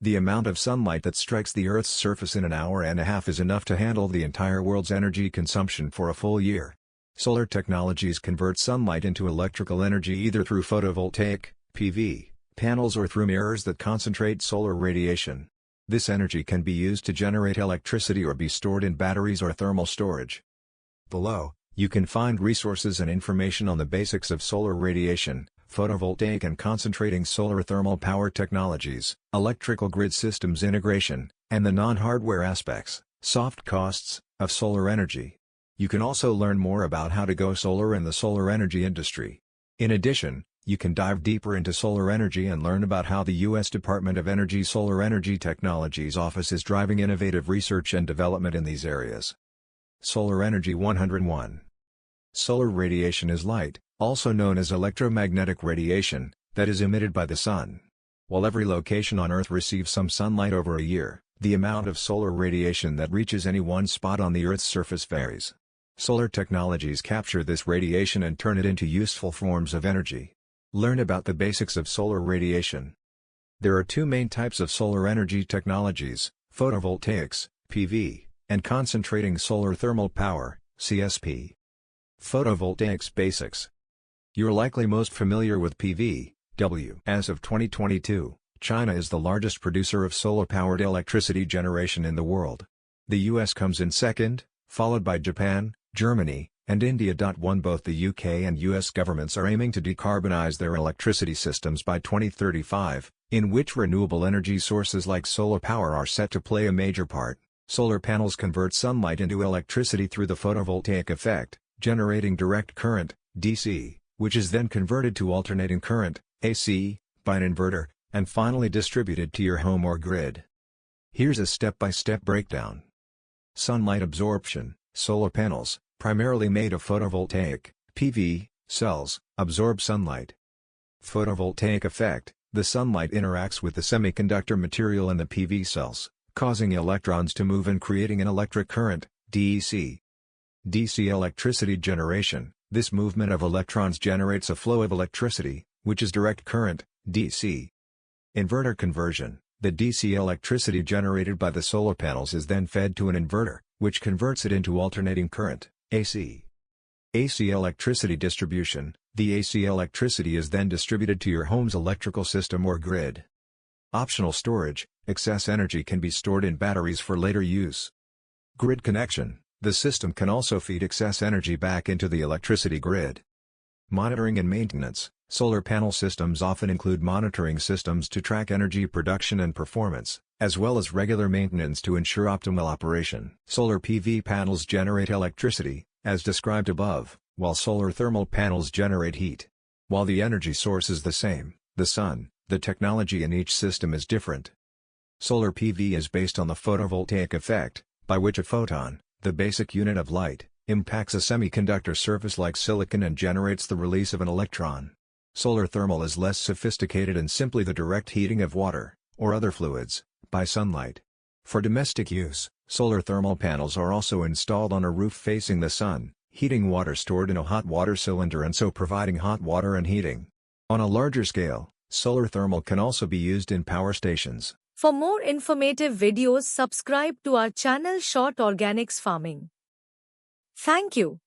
The amount of sunlight that strikes the Earth's surface in an hour and a half is enough to handle the entire world's energy consumption for a full year. Solar technologies convert sunlight into electrical energy either through photovoltaic (PV) panels or through mirrors that concentrate solar radiation. This energy can be used to generate electricity or be stored in batteries or thermal storage. Below, you can find resources and information on the basics of solar radiation, photovoltaic and concentrating solar thermal power technologies, electrical grid systems integration, and the non-hardware aspects, soft costs, of solar energy. You can also learn more about how to go solar in the solar energy industry. In addition, you can dive deeper into solar energy and learn about how the U.S. Department of Energy Solar Energy Technologies Office is driving innovative research and development in these areas. Solar Energy 101. Solar radiation is light, also known as electromagnetic radiation, that is emitted by the sun. While every location on Earth receives some sunlight over a year, the amount of solar radiation that reaches any one spot on the Earth's surface varies. Solar technologies capture this radiation and turn it into useful forms of energy. Learn about the basics of solar radiation. There are two main types of solar energy technologies: photovoltaics, PV, and concentrating solar thermal power, CSP. Photovoltaics basics. You're likely most familiar with PV, W. As of 2022, China is the largest producer of solar-powered electricity generation in the world. The US comes in second, followed by Japan, Germany, and India. Both the UK and US governments are aiming to decarbonize their electricity systems by 2035, in which renewable energy sources like solar power are set to play a major part. Solar panels convert sunlight into electricity through the photovoltaic effect, generating direct current, DC, which is then converted to alternating current, AC, by an inverter, and finally distributed to your home or grid. Here's a step-by-step breakdown. Sunlight absorption. Solar panels, primarily made of photovoltaic, PV, cells, absorb sunlight. Photovoltaic effect. The sunlight interacts with the semiconductor material in the PV cells, causing electrons to move and creating an electric current, DEC. DC electricity generation. This movement of electrons generates a flow of electricity, which is direct current, DC. Inverter conversion. The DC electricity generated by the solar panels is then fed to an inverter, which converts it into alternating current, AC. AC electricity distribution. The AC electricity is then distributed to your home's electrical system or grid. Optional storage. Excess energy can be stored in batteries for later use. Grid connection. The system can also feed excess energy back into the electricity grid. Monitoring and maintenance. Solar panel systems often include monitoring systems to track energy production and performance, as well as regular maintenance to ensure optimal operation. Solar PV panels generate electricity, as described above, while solar thermal panels generate heat. While the energy source is the same, the sun, the technology in each system is different. Solar PV is based on the photovoltaic effect, by which a photon, the basic unit of light, impacts a semiconductor surface like silicon and generates the release of an electron. Solar thermal is less sophisticated and simply the direct heating of water, or other fluids, by sunlight. For domestic use, solar thermal panels are also installed on a roof facing the sun, heating water stored in a hot water cylinder and so providing hot water and heating. On a larger scale, solar thermal can also be used in power stations. For more informative videos, subscribe to our channel Short Organics Farming. Thank you.